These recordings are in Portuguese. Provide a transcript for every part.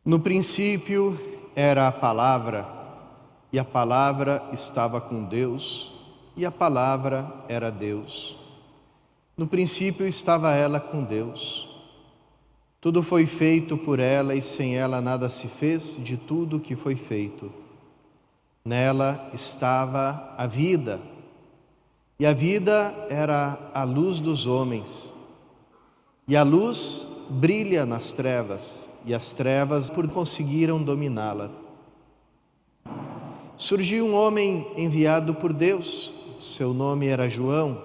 No princípio era a palavra, e a palavra estava com Deus, e a palavra era Deus. No princípio estava ela com Deus. Tudo foi feito por ela, e sem ela nada se fez de tudo que foi feito. Nela estava a vida, e a vida era a luz dos homens. E a luz brilha nas trevas, e as trevas não conseguiram dominá-la. Surgiu um homem enviado por Deus, seu nome era João.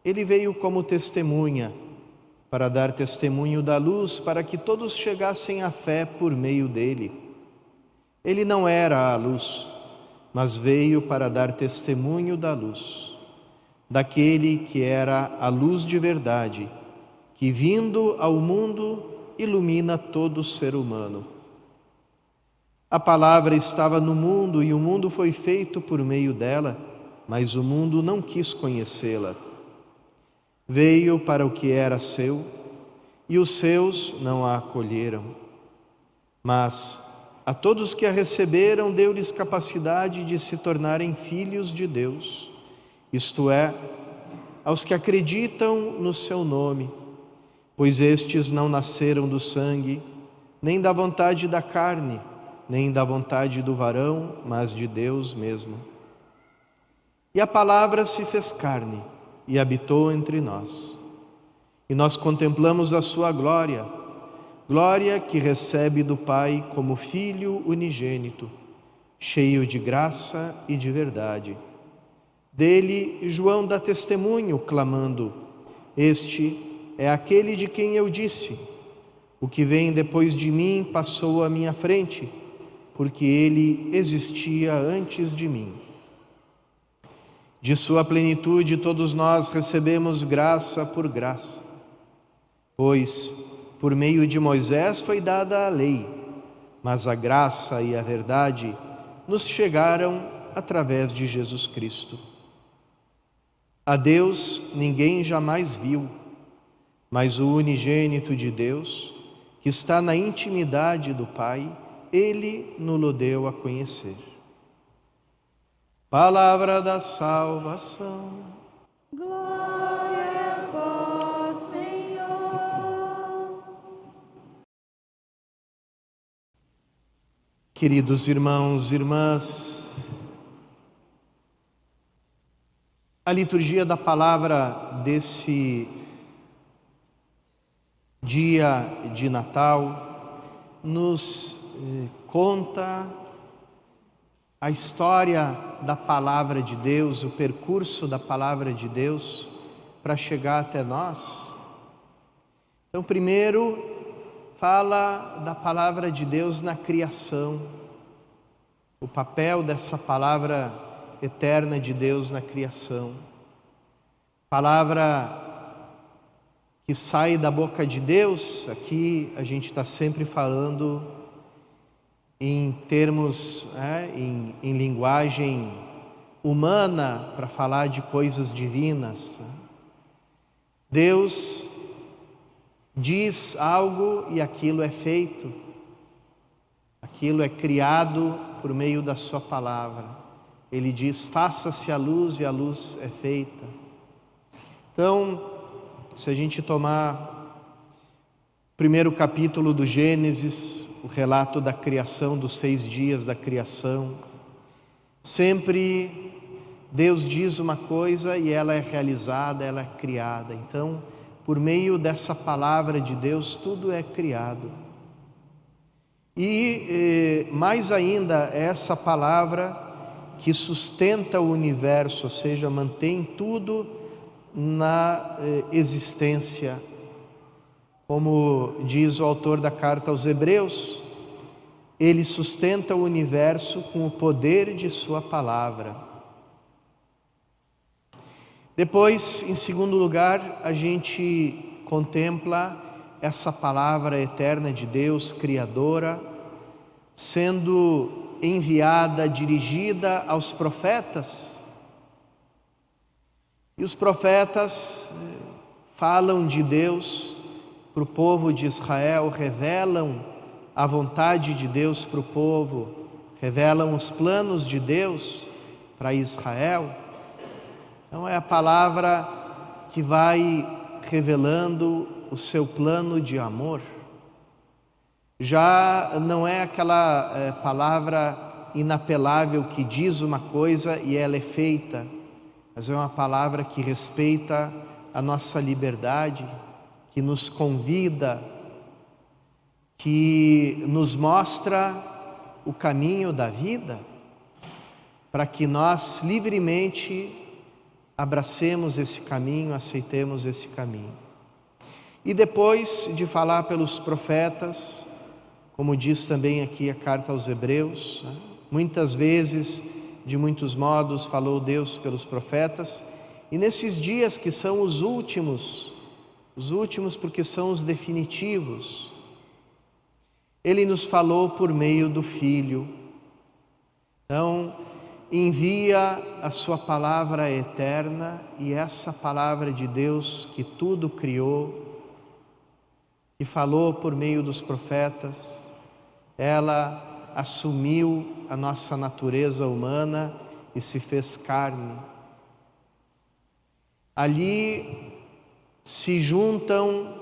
Ele veio como testemunha, para dar testemunho da luz, para que todos chegassem à fé por meio dele. Ele não era a luz, mas veio para dar testemunho da luz, daquele que era a luz de verdade, que vindo ao mundo ilumina todo ser humano. A palavra estava no mundo e o mundo foi feito por meio dela, mas o mundo não quis conhecê-la. Veio para o que era seu e os seus não a acolheram. Mas a todos que a receberam deu-lhes capacidade de se tornarem filhos de Deus, isto é, aos que acreditam no seu nome, pois estes não nasceram do sangue, nem da vontade da carne, nem da vontade do varão, mas de Deus mesmo. E a palavra se fez carne e habitou entre nós. E nós contemplamos a sua glória, glória que recebe do Pai como Filho unigênito, cheio de graça e de verdade. Dele, João dá testemunho, clamando: Este é aquele de quem eu disse: o que vem depois de mim passou à minha frente, porque ele existia antes de mim. De sua plenitude todos nós recebemos graça por graça, pois por meio de Moisés foi dada a lei, mas a graça e a verdade nos chegaram através de Jesus Cristo. A Deus ninguém jamais viu, mas o unigênito de Deus, que está na intimidade do Pai, Ele nos deu a conhecer. Palavra da salvação. Glória a vós, Senhor. Queridos irmãos e irmãs, a liturgia da palavra desse dia de Natal nos conta a história da palavra de Deus, o percurso da palavra de Deus para chegar até nós. Então, primeiro, fala da palavra de Deus na criação, o papel dessa palavra eterna de Deus na criação. Palavra que sai da boca de Deus, aqui a gente está sempre falando em termos, em linguagem humana, para falar de coisas divinas. Deus diz algo e aquilo é feito, aquilo é criado por meio da sua palavra. Ele diz: faça-se a luz, e a luz é feita. Então, se a gente tomar o primeiro capítulo do Gênesis, o relato da criação, dos 6 dias da criação, sempre Deus diz uma coisa e ela é realizada, ela é criada. Então, por meio dessa palavra de Deus, tudo é criado. E mais ainda, essa palavra que sustenta o universo, ou seja, mantém tudo na existência. Como diz o autor da carta aos Hebreus, ele sustenta o universo com o poder de sua palavra. Depois, em segundo lugar, a gente contempla essa palavra eterna de Deus, criadora, sendo enviada, dirigida aos profetas. E os profetas falam de Deus para o povo de Israel, revelam a vontade de Deus para o povo, revelam os planos de Deus para Israel. Então é a palavra que vai revelando o seu plano de amor. Já não é aquela palavra inapelável que diz uma coisa e ela é feita, mas é uma palavra que respeita a nossa liberdade, que nos convida, que nos mostra o caminho da vida, para que nós livremente abracemos esse caminho, aceitemos esse caminho. E depois de falar pelos profetas, como diz também aqui a carta aos Hebreus, muitas vezes, de muitos modos, falou Deus pelos profetas, e nesses dias que são os últimos porque são os definitivos, Ele nos falou por meio do Filho. Então, envia a sua palavra eterna, e essa palavra de Deus que tudo criou, que falou por meio dos profetas, ela assumiu a nossa natureza humana e se fez carne. Ali se juntam,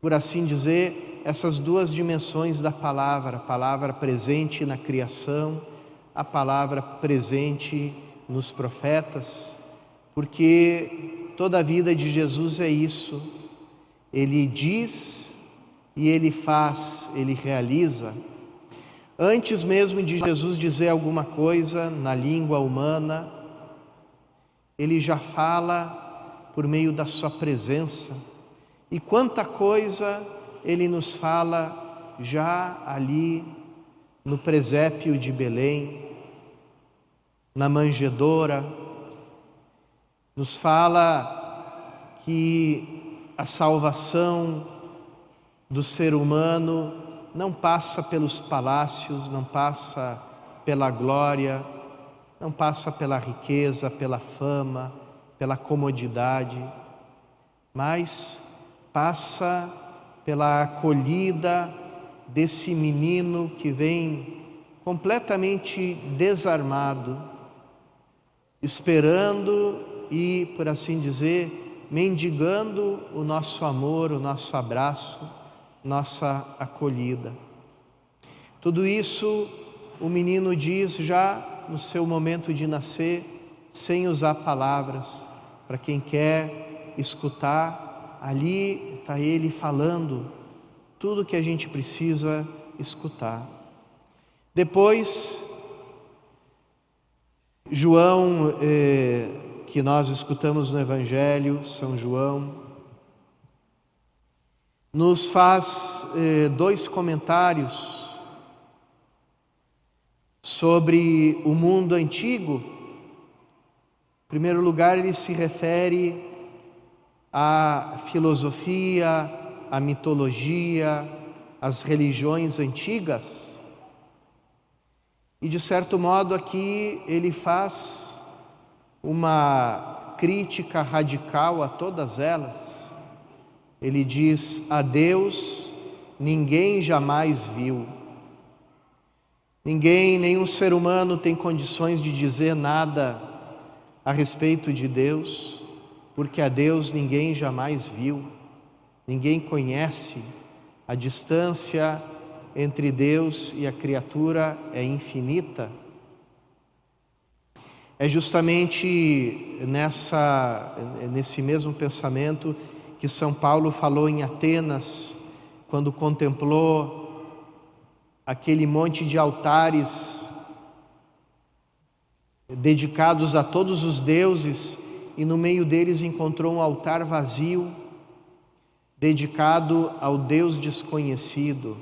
por assim dizer, essas duas dimensões da palavra, a palavra presente na criação, a palavra presente nos profetas, porque toda a vida de Jesus é isso. Ele diz e Ele faz, Ele realiza. Antes mesmo de Jesus dizer alguma coisa na língua humana, Ele já fala por meio da sua presença. E quanta coisa Ele nos fala já ali no presépio de Belém, na manjedoura. Nos fala que a salvação do ser humano não passa pelos palácios, não passa pela glória, não passa pela riqueza, pela fama, pela comodidade, mas passa pela acolhida desse menino que vem completamente desarmado, esperando e, por assim dizer, mendigando o nosso amor, o nosso abraço, nossa acolhida. Tudo isso o menino diz já no seu momento de nascer, sem usar palavras. Para quem quer escutar, ali está Ele falando tudo que a gente precisa escutar. Depois, João, que nós escutamos no Evangelho, São João, nos faz dois comentários sobre o mundo antigo. Em primeiro lugar, ele se refere à filosofia, à mitologia, às religiões antigas. E, de certo modo, aqui ele faz uma crítica radical a todas elas. Ele diz: a Deus ninguém jamais viu. Nenhum ser humano tem condições de dizer nada a respeito de Deus, porque a Deus ninguém jamais viu, ninguém conhece. A distância entre Deus e a criatura é infinita. É justamente nesse mesmo pensamento que São Paulo falou em Atenas, quando contemplou aquele monte de altares dedicados a todos os deuses, e no meio deles encontrou um altar vazio, dedicado ao Deus desconhecido.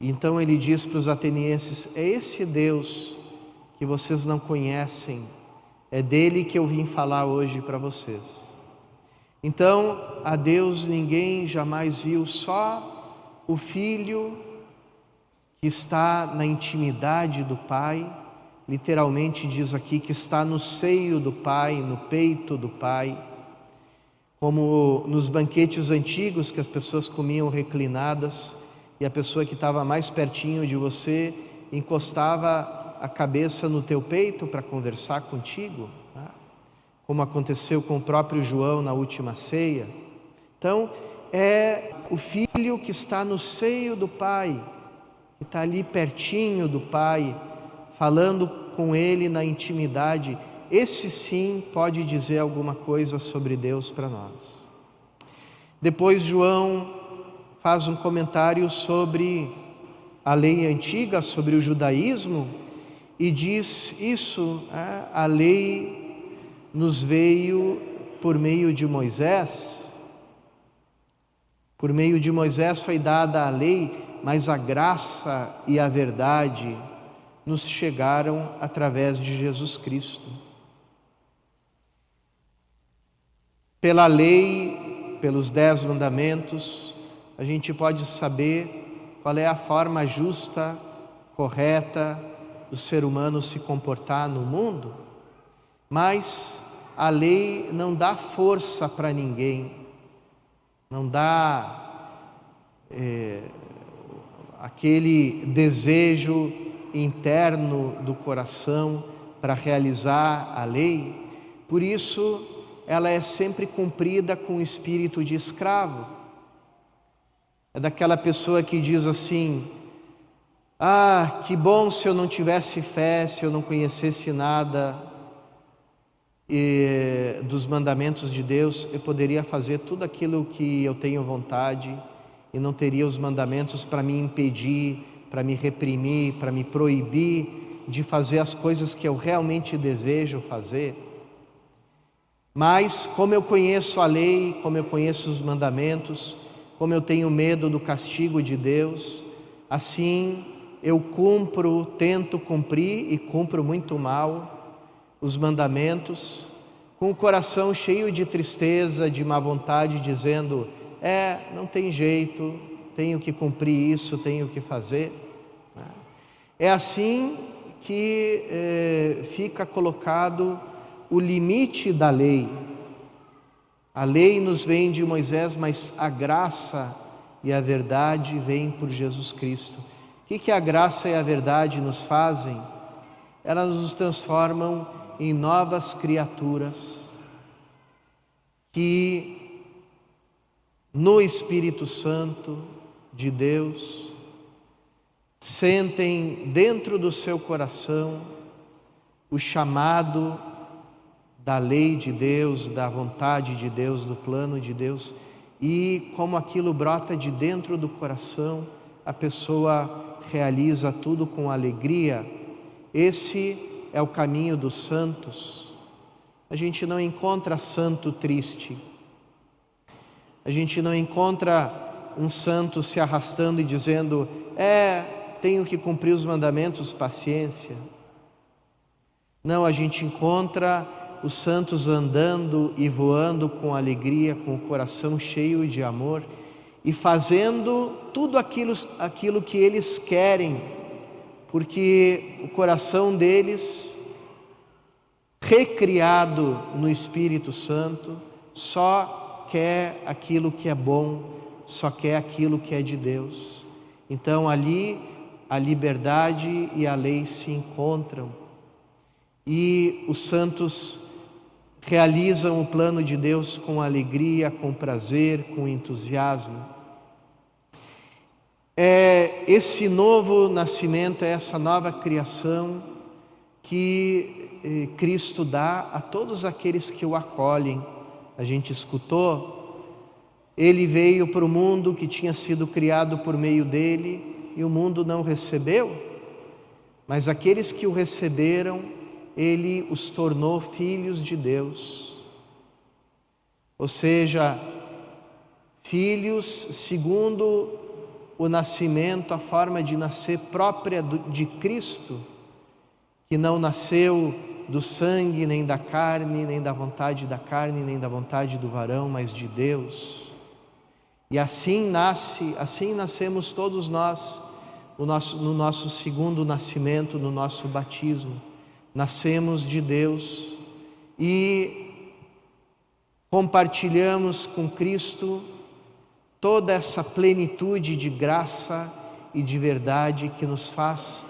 Então ele diz para os atenienses: é esse Deus que vocês não conhecem, é dele que eu vim falar hoje para vocês. Então, a Deus ninguém jamais viu, só o Filho que está na intimidade do Pai, literalmente diz aqui que está no seio do Pai, no peito do Pai, como nos banquetes antigos que as pessoas comiam reclinadas, e a pessoa que estava mais pertinho de você encostava a cabeça no teu peito para conversar contigo, né? Como aconteceu com o próprio João na última ceia. Então, é o filho que está no seio do Pai, que está ali pertinho do Pai, falando com Ele na intimidade. Esse sim pode dizer alguma coisa sobre Deus para nós. Depois João faz um comentário sobre a lei antiga, sobre o judaísmo, e diz isso, a lei nos veio por meio de Moisés. Por meio de Moisés foi dada a lei, mas a graça e a verdade nos chegaram através de Jesus Cristo. Pela lei, pelos 10 mandamentos, a gente pode saber qual é a forma justa, correta do ser humano se comportar no mundo, mas a lei não dá força para ninguém, não dá aquele desejo interno do coração para realizar a lei. Por isso, ela é sempre cumprida com o espírito de escravo. É daquela pessoa que diz assim: ah, que bom se eu não tivesse fé, se eu não conhecesse nada dos mandamentos de Deus, eu poderia fazer tudo aquilo que eu tenho vontade e não teria os mandamentos para me impedir, para me reprimir, para me proibir de fazer as coisas que eu realmente desejo fazer. Mas como eu conheço a lei, como eu conheço os mandamentos, como eu tenho medo do castigo de Deus, assim eu tento cumprir e cumpro muito mal os mandamentos, com o coração cheio de tristeza, de má vontade, dizendo: não tem jeito, tenho que cumprir isso, tenho que fazer. É assim que fica colocado o limite da lei. A lei nos vem de Moisés, mas a graça e a verdade vêm por Jesus Cristo. O que a graça e a verdade nos fazem? Elas nos transformam em novas criaturas que, no Espírito Santo de Deus, sentem dentro do seu coração o chamado da lei de Deus, da vontade de Deus, do plano de Deus, e como aquilo brota de dentro do coração, a pessoa realiza tudo com alegria. Esse é o caminho dos santos. A gente não encontra santo triste, a gente não encontra um santo se arrastando e dizendo: tenho que cumprir os mandamentos, paciência. Não, a gente encontra os santos andando e voando com alegria, com o coração cheio de amor e fazendo tudo aquilo que eles querem, porque o coração deles, recriado no Espírito Santo, só quer aquilo que é bom, só quer aquilo que é de Deus. Então ali a liberdade e a lei se encontram e os santos realizam o plano de Deus com alegria, com prazer, com entusiasmo. Esse novo nascimento, essa nova criação que Cristo dá a todos aqueles que o acolhem. A gente escutou, Ele veio para o mundo que tinha sido criado por meio dele e o mundo não recebeu, mas aqueles que o receberam, Ele os tornou filhos de Deus. Ou seja, filhos segundo o nascimento, a forma de nascer própria de Cristo, que não nasceu do sangue, nem da carne, nem da vontade da carne, nem da vontade do varão, mas de Deus. E assim nascemos todos nós, no nosso segundo nascimento, no nosso batismo. Nascemos de Deus e compartilhamos com Cristo toda essa plenitude de graça e de verdade que nos faz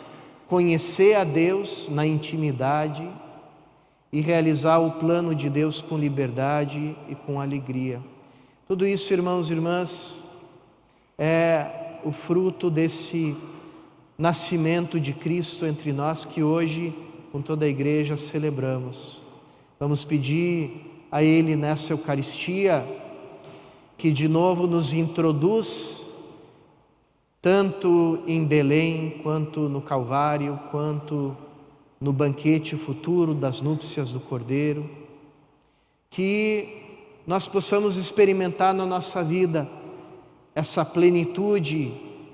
conhecer a Deus na intimidade e realizar o plano de Deus com liberdade e com alegria. Tudo isso, irmãos e irmãs, é o fruto desse nascimento de Cristo entre nós que hoje, com toda a igreja, celebramos. Vamos pedir a Ele nessa Eucaristia que de novo nos introduz, tanto em Belém, quanto no Calvário, quanto no banquete futuro das núpcias do Cordeiro, que nós possamos experimentar na nossa vida essa plenitude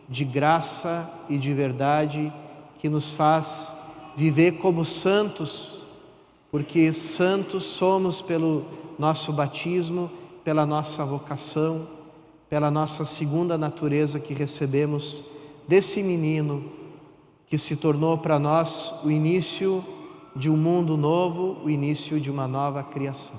de graça e de verdade que nos faz viver como santos, porque santos somos pelo nosso batismo, pela nossa vocação, pela nossa segunda natureza que recebemos desse menino que se tornou para nós o início de um mundo novo, o início de uma nova criação.